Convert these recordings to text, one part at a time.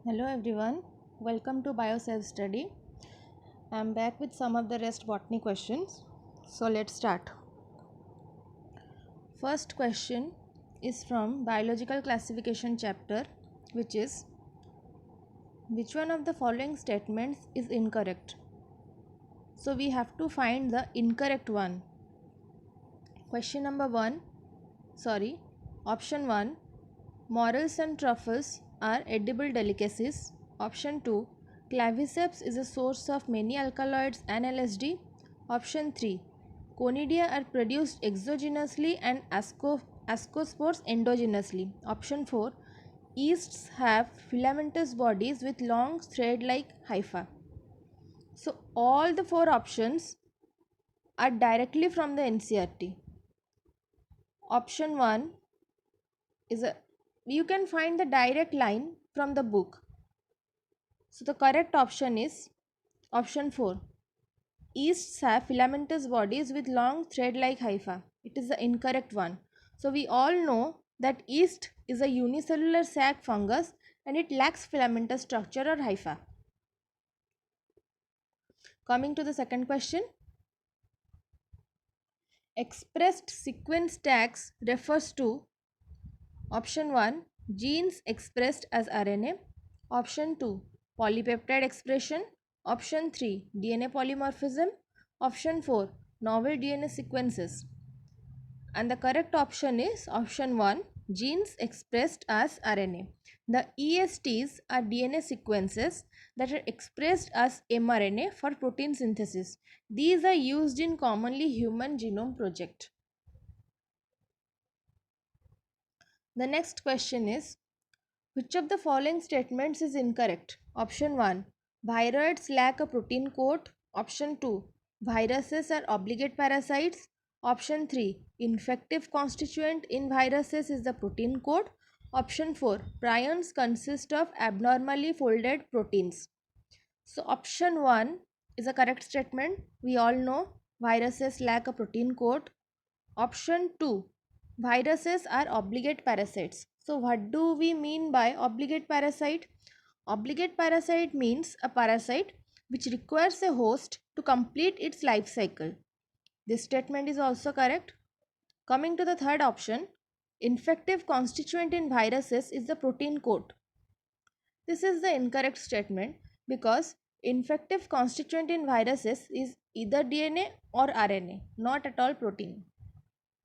Hello everyone, welcome to Bio Self Study. I am back with some of the rest botany questions. So let's start. First question is from biological classification chapter, which is which one of the following statements is incorrect? So we have to find the incorrect one. Question number 1, option 1, morels and truffles are edible delicacies. Option 2, claviceps is a source of many alkaloids and LSD. Option 3, conidia are produced exogenously and ascospores endogenously. Option 4, yeasts have filamentous bodies with long thread-like hypha. So all the four options are directly from the NCERT. Option 1 is a you can find the direct line from the book. So the correct option is option 4. Yeasts have filamentous bodies with long thread-like hypha. It is the incorrect one. So we all know that yeast is a unicellular sac fungus and it lacks filamentous structure or hypha. Coming to the second question. Expressed sequence tags refers to option 1, genes expressed as RNA. Option 2, polypeptide expression. Option 3, DNA polymorphism. Option 4, novel DNA sequences. And the correct option is option 1, genes expressed as RNA. The ESTs are DNA sequences that are expressed as mRNA for protein synthesis. These are used in commonly human genome project. The next question is, which of the following statements is incorrect? Option 1, viroids lack a protein coat. Option 2, viruses are obligate parasites. Option 3, infective constituent in viruses is the protein coat. Option 4, prions consist of abnormally folded proteins. So option 1 is a correct statement. We all know viruses lack a protein coat. Option 2, viruses are obligate parasites. So what do we mean by obligate parasite? Obligate parasite means a parasite which requires a host to complete its life cycle. This statement is also correct. Coming to the third option, infective constituent in viruses is the protein coat. This is the incorrect statement because infective constituent in viruses is either DNA or RNA, not at all protein.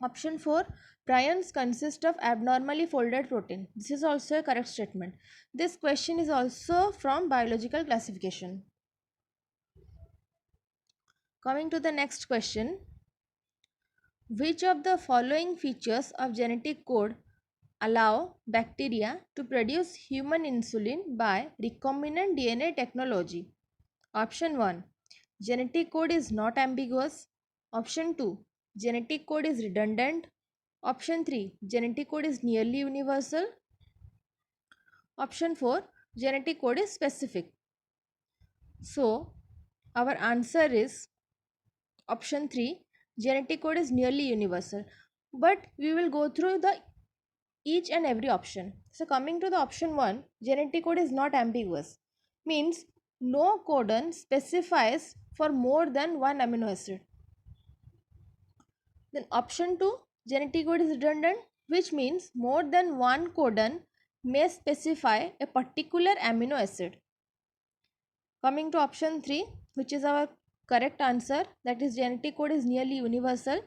Option 4, prions consist of abnormally folded protein. This is also a correct statement. This question is also from biological classification. Coming to the next question, which of the following features of genetic code allow bacteria to produce human insulin by recombinant DNA technology? Option 1, genetic code is not ambiguous. Option 2, genetic code is redundant. Option 3, genetic code is nearly universal. Option 4, genetic code is specific. So, our answer is option 3, genetic code is nearly universal. But we will go through the each and every option. So, coming to the option 1, genetic code is not ambiguous. Means no codon specifies for more than one amino acid. Then option 2, genetic code is redundant, which means more than one codon may specify a particular amino acid. Coming to option 3, which is our correct answer, that is genetic code is nearly universal,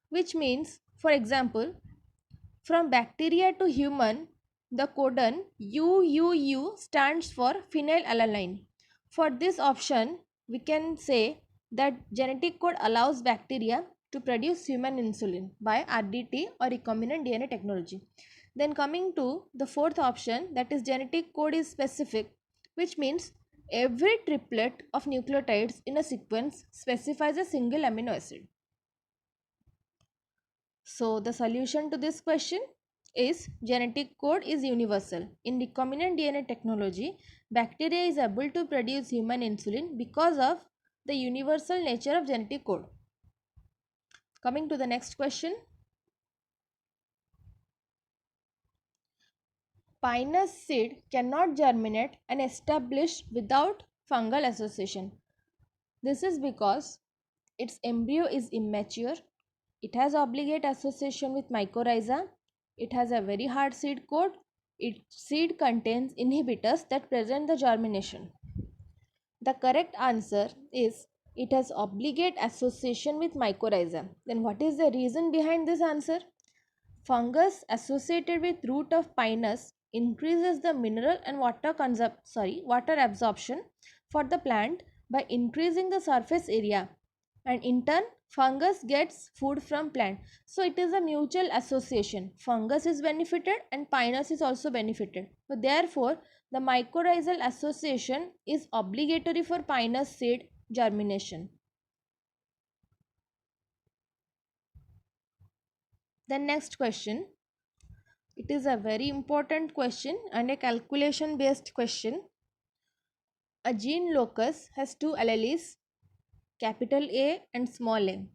which means, for example, from bacteria to human, the codon UUU stands for phenylalanine. For this option, we can say that genetic code allows bacteria to produce human insulin by RDT or recombinant DNA technology. Then coming to the fourth option, that is genetic code is specific, which means every triplet of nucleotides in a sequence specifies a single amino acid. So the solution to this question is genetic code is universal. In recombinant DNA technology, bacteria is able to produce human insulin because of the universal nature of genetic code. Coming to the next question. Pinus seed cannot germinate and establish without fungal association. This is because its embryo is immature, it has obligate association with mycorrhiza, it has a very hard seed coat, its seed contains inhibitors that prevent the germination. The correct answer is it has obligate association with mycorrhiza. Then what is the reason behind this answer? Fungus associated with root of pinus increases the mineral and water absorption for the plant by increasing the surface area, and in turn fungus gets food from plant. So it is a mutual association. Fungus is benefited and pinus is also benefited. So therefore the mycorrhizal association is obligatory for pinus seed germination. The next question, it is a very important question and a calculation based question. A gene locus has two alleles, capital A and small a.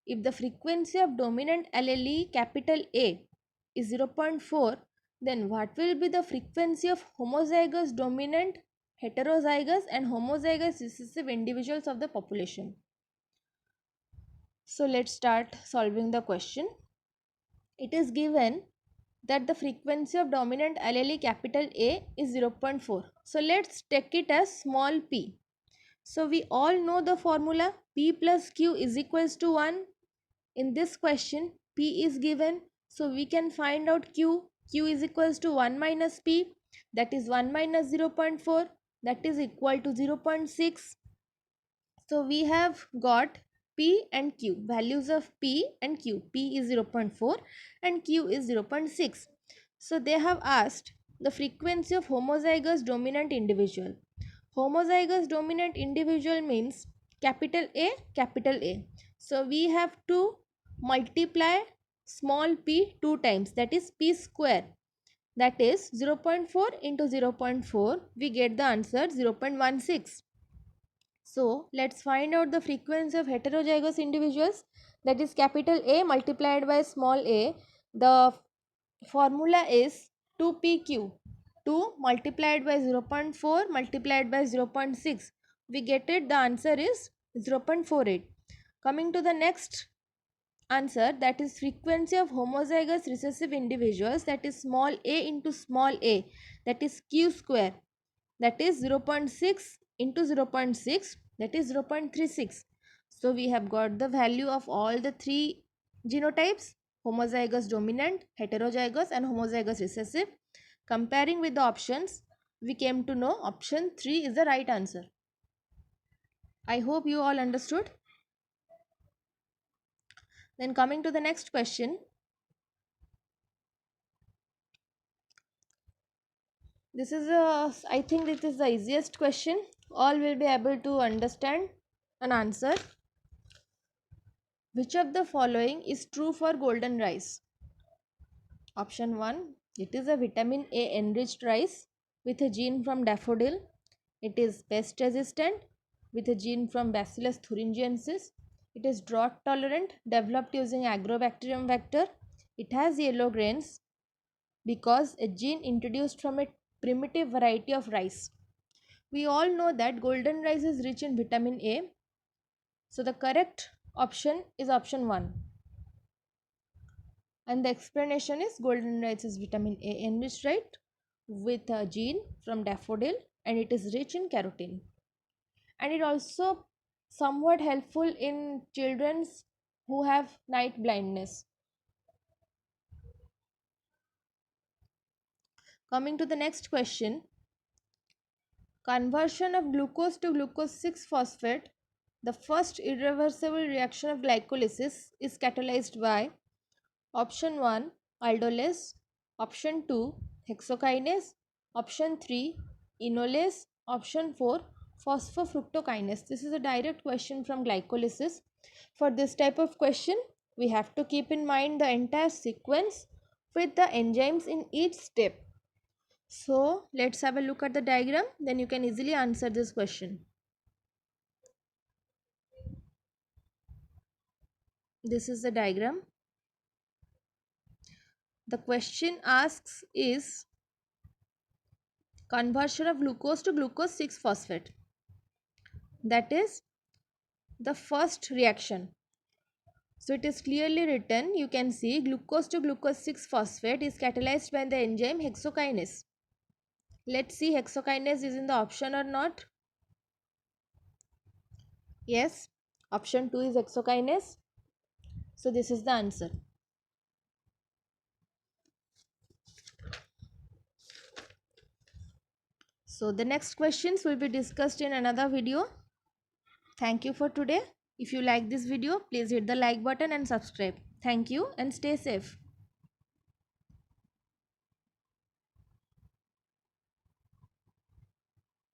If the frequency of dominant allele capital A is 0.4, then what will be the frequency of homozygous dominant, heterozygous and homozygous recessive individuals of the population? So let's start solving the question. It is given that the frequency of dominant allele capital A is 0.4. So let's take it as small p. So we all know the formula p plus q is equals to 1. In this question p is given, so we can find out q. Q is equals to 1 minus p, that is 1 minus 0.4, that is equal to 0.6. So we have got P and Q, values of P and Q. P is 0.4 and Q is 0.6. So they have asked the frequency of homozygous dominant individual. Homozygous dominant individual means capital A, capital A. So we have to multiply small p 2 times, that is p square, that is 0.4 into 0.4, we get the answer 0.16. So let's find out the frequency of heterozygous individuals, that is capital A multiplied by small a. The formula is 2pq. 2 multiplied by 0.4 multiplied by 0.6. We get it, the answer is 0.48. Coming to the next answer, that is frequency of homozygous recessive individuals, that is small a into small a, that is q square, that is 0.6 into 0.6, that is 0.36. So we have got the value of all the three genotypes: homozygous dominant, heterozygous and homozygous recessive. Comparing with the options, we came to know option 3 is the right answer. I hope you all understood. Then coming to the next question, this is I think this is the easiest question. All will be able to understand and answer. Which of the following is true for golden rice? Option 1, it is a vitamin A enriched rice with a gene from daffodil. It is pest resistant with a gene from Bacillus thuringiensis. It is drought tolerant, developed using agrobacterium vector. It has yellow grains because a gene introduced from a primitive variety of rice. We all know that golden rice is rich in vitamin A. So the correct option is option 1. And the explanation is golden rice is vitamin A enriched, right, with a gene from daffodil, and it is rich in carotene. And it also somewhat helpful in children who have night blindness. Coming to the next question, conversion of glucose to glucose 6 phosphate, the first irreversible reaction of glycolysis, is catalyzed by option 1 aldolase, option 2 hexokinase, option 3 enolase, option 4 phosphofructokinase. This is a direct question from glycolysis. For this type of question, we have to keep in mind the entire sequence with the enzymes in each step. So let's have a look at the diagram, then you can easily answer this question. This is the diagram. The question asks is conversion of glucose to glucose 6 phosphate. That is the first reaction. So it is clearly written, you can see glucose to glucose 6 phosphate is catalyzed by the enzyme hexokinase. Let's see hexokinase is in the option or not. Yes, option 2 is hexokinase. So this is the answer. So the next questions will be discussed in another video. Thank you for today. If you like this video, please hit the like button and subscribe. Thank you and stay safe.